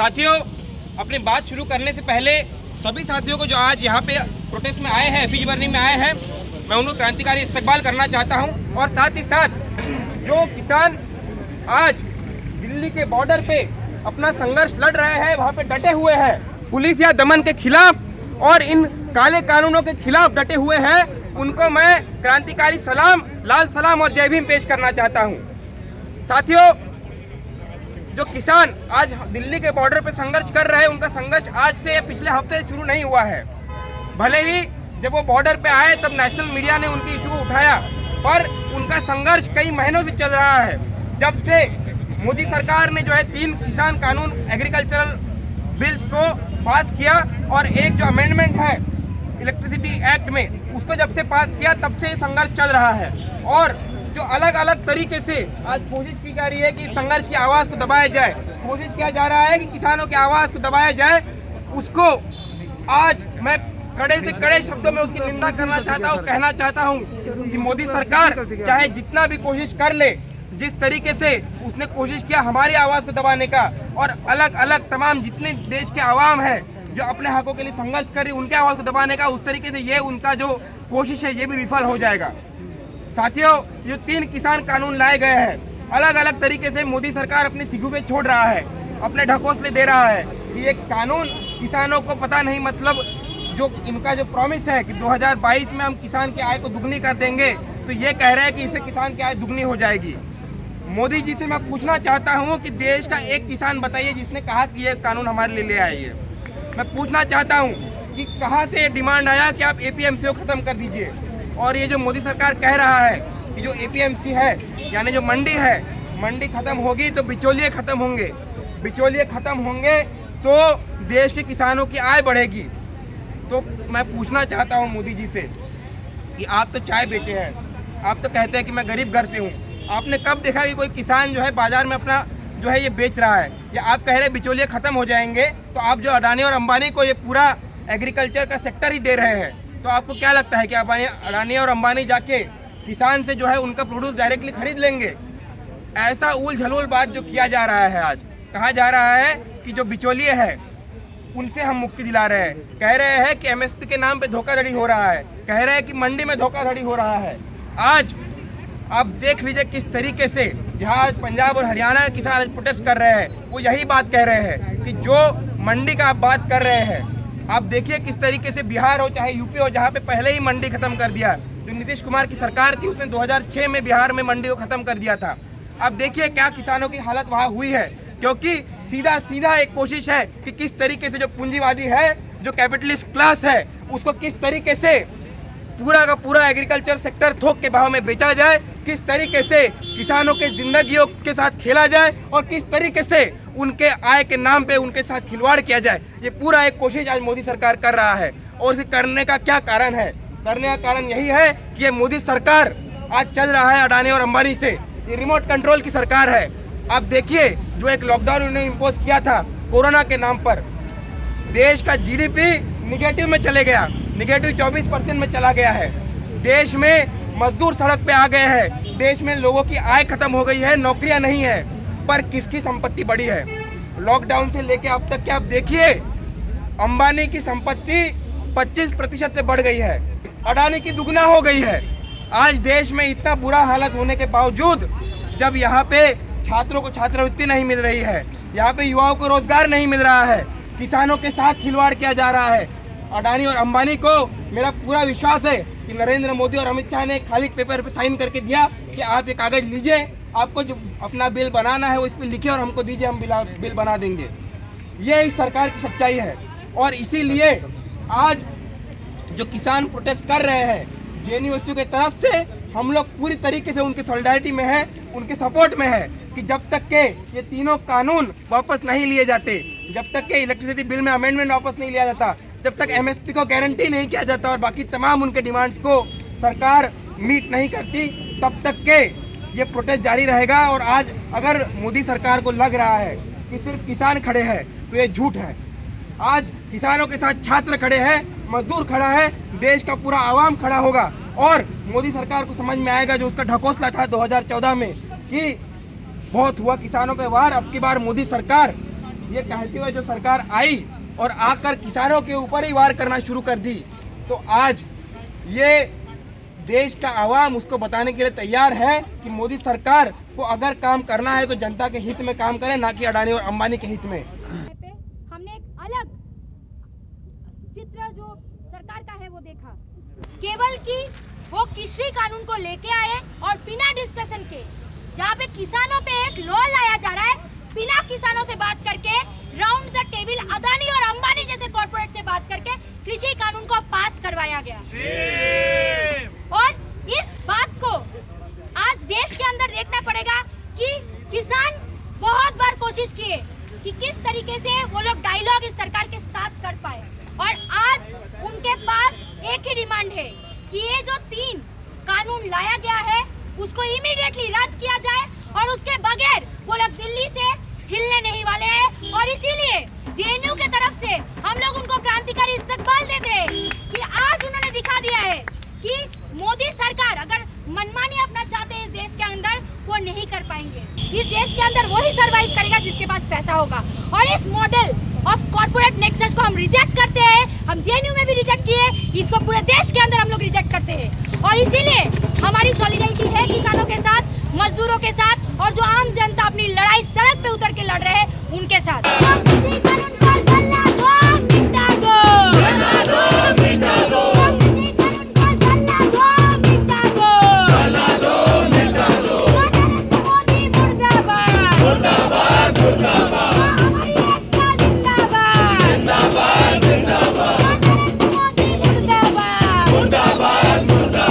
साथियों, अपनी बात शुरू करने से पहले सभी साथियों को जो आज यहाँ पे प्रोटेस्ट में आए हैं, एफिजी बर्निंग में आए हैं, मैं उनको क्रांतिकारी इस्तकबाल करना चाहता हूँ। और साथ ही साथ जो किसान आज दिल्ली के बॉर्डर पे अपना संघर्ष लड़ रहे हैं, वहाँ पे डटे हुए हैं, पुलिस या दमन के खिलाफ और इन काले कानूनों के खिलाफ डटे हुए हैं, उनको मैं क्रांतिकारी सलाम, लाल सलाम और जय भीम पेश करना चाहता हूँ। साथियों, जो किसान आज दिल्ली के बॉर्डर पे संघर्ष कर रहे हैं, उनका संघर्ष आज से या पिछले हफ्ते से शुरू नहीं हुआ है। भले ही जब वो बॉर्डर पे आए तब नेशनल मीडिया ने उनकी इशू को उठाया, पर उनका संघर्ष कई महीनों से चल रहा है। जब से मोदी सरकार ने जो है 3 किसान कानून एग्रीकल्चरल बिल्स को पास किया और एक जो अमेंडमेंट है इलेक्ट्रिसिटी एक्ट में, उसको जब से पास किया तब से संघर्ष चल रहा है। और जो अलग अलग तरीके से आज कोशिश की जा रही है कि संघर्ष की आवाज़ को दबाया जाए, कोशिश किया जा रहा है कि किसानों की आवाज़ को दबाया जाए, उसको आज मैं कड़े से कड़े शब्दों में उसकी निंदा करना चाहता हूँ। कहना चाहता हूँ कि मोदी सरकार चाहे जितना भी कोशिश कर ले, जिस तरीके से उसने कोशिश किया हमारी आवाज़ को दबाने का, और अलग अलग तमाम जितने देश के आवाम है जो अपने हकों के लिए संघर्ष कर रही, उनके आवाज़ को दबाने का, उस तरीके से ये उनका जो कोशिश है ये भी विफल हो जाएगा। साथियों, ये 3 किसान कानून लाए गए हैं, अलग अलग तरीके से मोदी सरकार अपने सिग्गू पे छोड़ रहा है, अपने ढकोसले दे रहा है कि ये कानून किसानों को पता नहीं, मतलब जो इनका जो प्रॉमिस है कि 2022 में हम किसान की आय को दुगनी कर देंगे, तो ये कह रहे हैं कि इससे किसान की आय दुगनी हो जाएगी। मोदी जी से मैं पूछना चाहता हूँ कि देश का एक किसान बताइए जिसने कहा कि ये कानून हमारे लिए ले आइए। मैं पूछना चाहता हूँ कि कहाँ से ये डिमांड आया कि आप APMC को ख़त्म कर दीजिए। और ये जो मोदी सरकार कह रहा है कि जो APMC है यानी जो मंडी है, मंडी खत्म होगी तो बिचौलिए खत्म होंगे, बिचौलिए खत्म होंगे तो देश के किसानों की आय बढ़ेगी। तो मैं पूछना चाहता हूं मोदी जी से कि आप तो चाय बेचे हैं, आप तो कहते हैं कि मैं गरीब घर से हूँ, आपने कब देखा कि कोई किसान जो है बाजार में अपना जो है ये बेच रहा है? या आप कह रहे हैं बिचौलिए खत्म हो जाएंगे, तो आप जो अडानी और अंबानी को ये पूरा एग्रीकल्चर का सेक्टर ही दे रहे हैं, तो आपको क्या लगता है कि अडानी और अंबानी जाके किसान से जो है उनका प्रोड्यूस डायरेक्टली खरीद लेंगे? ऐसा उल झलूल बात जो किया जा रहा है, आज कहा जा रहा है कि जो बिचौलिए हैं उनसे हम मुक्ति दिला रहे हैं, कह रहे हैं कि MSP के नाम पे धोखाधड़ी हो रहा है, कह रहे हैं कि मंडी में धोखाधड़ी हो रहा है। आज आप देख लीजिए किस तरीके से जहाँ पंजाब और हरियाणा के किसान प्रोटेस्ट कर रहे हैं, वो यही बात कह रहे हैं कि जो मंडी का आप बात कर रहे हैं, आप देखिए किस तरीके से बिहार हो चाहे यूपी हो, जहाँ पे पहले ही मंडी खत्म कर दिया। जो नीतीश कुमार की सरकार थी उसने 2006 में बिहार में मंडी को खत्म कर दिया था। अब देखिए क्या किसानों की हालत वहाँ हुई है, क्योंकि सीधा सीधा एक कोशिश है कि किस तरीके से जो पूंजीवादी है, जो कैपिटलिस्ट क्लास है, उसको किस तरीके से पूरा का पूरा एग्रीकल्चर सेक्टर थोक के भाव में बेचा जाए, किस तरीके से किसानों के जिंदगियों के साथ खेला जाए और किस तरीके से उनके आय के नाम पे उनके साथ खिलवाड़ किया जाए। ये पूरा एक कोशिश आज मोदी सरकार कर रहा है। और इसे करने का क्या कारण है? करने का कारण यही है कि ये मोदी सरकार आज चल रहा है अडानी और अंबानी से, ये रिमोट कंट्रोल की सरकार है। आप देखिए जो एक लॉकडाउन उन्होंने इम्पोज किया था कोरोना के नाम पर, देश का GDP निगेटिव में चले गया, निगेटिव 24% में चला गया है। देश में मजदूर सड़क पे आ गए हैं, देश में लोगों की आय खत्म हो गई है, नौकरियां नहीं है, पर किसकी संपत्ति बढ़ी है? लॉकडाउन से लेके अब तक के आप देखिए, अंबानी की संपत्ति 25% से बढ़ गई है, अडानी की दुगना हो गई है। आज देश में इतना बुरा हालत होने के बावजूद, जब यहाँ पे छात्रों को छात्रवृत्ति नहीं मिल रही है, यहाँ पे युवाओं को रोजगार नहीं मिल रहा है, किसानों के साथ खिलवाड़ किया जा रहा है, अडानी और अंबानी को मेरा पूरा विश्वास है कि नरेंद्र मोदी और अमित शाह ने खाली पेपर पे साइन करके दिया कि आप ये कागज लीजिए, आपको जो अपना बिल बनाना है वो इस पर लिखिए और हमको दीजिए, हम बिल बना देंगे। ये इस सरकार की सच्चाई है। और इसीलिए आज जो किसान प्रोटेस्ट कर रहे हैं JNU की तरफ से, हम लोग पूरी तरीके से उनके सॉलिडारिटी में है, उनके सपोर्ट में है कि जब तक के ये तीनों कानून वापस नहीं लिए जाते, जब तक के इलेक्ट्रिसिटी बिल में अमेंडमेंट वापस नहीं लिया जाता, जब तक MSP को गारंटी नहीं किया जाता और बाकी तमाम उनके डिमांड्स को सरकार मीट नहीं करती, तब तक के ये प्रोटेस्ट जारी रहेगा। और आज अगर मोदी सरकार को लग रहा है कि सिर्फ किसान खड़े हैं तो ये झूठ है। आज किसानों के साथ छात्र खड़े हैं, मजदूर खड़ा है, देश का पूरा आवाम खड़ा होगा और मोदी सरकार को समझ में आएगा जो उसका ढकोसला था 2014 में कि बहुत हुआ किसानों पे वार, अब की बार मोदी सरकार ये कहते हुए जो सरकार आई और आकर किसानों के ऊपर ही वार करना शुरू कर दी, तो आज ये देश का आवाम उसको बताने के लिए तैयार है कि मोदी सरकार को अगर काम करना है तो जनता के हित में काम करे, ना कि अडानी और अंबानी के हित में। हमने एक अलग चित्र जो सरकार का है वो देखा, केवल कि वो कृषि कानून को लेके आए और बिना डिस्कशन के, जहाँ पे किसानों पे एक लॉ लाया जा रहा है, बिना किसानों से बात करके राउंड द टेबल अदानी और अंबानी जैसे कॉर्पोरेट से बात करके कृषि कानून को पास करवाया गया। और इस बात को आज देश के अंदर देखना पड़ेगा कि किसान बहुत बार कोशिश किए कि किस तरीके से वो लोग डायलॉग इस सरकार के साथ कर पाए, और आज उनके पास एक ही डिमांड है कि ये जो 3 कानून लाया गया है उसको इमीडिएटली रद्द किया जाए, और उसके बगैर वो लोग दिल्ली से हिलने नहीं वाले हैं। और इसीलिए जेएनयू के तरफ से हम लोग उनको क्रांतिकारी इस्तकबाल देते हैं कि आज उन्होंने दिखा दिया है कि मोदी सरकार अगर मनमानी अपना चाहते हैं इस देश के अंदर, वो नहीं कर पाएंगे। इस देश के अंदर वही सरवाइव करेगा जिसके पास पैसा होगा, और इस मॉडल ऑफ कॉर्पोरेट नेक्सस को हम रिजेक्ट करते हैं। हम जेएनयू में भी रिजेक्ट किए, इसको पूरे देश के अंदर हम लोग रिजेक्ट करते हैं, और इसीलिए हमारी सॉलिडारिटी है किसानों के साथ, मजदूरों के साथ, और जो आम जनता अपनी लड़ाई सड़क पे उतर के लड़ रहे हैं उनके साथ।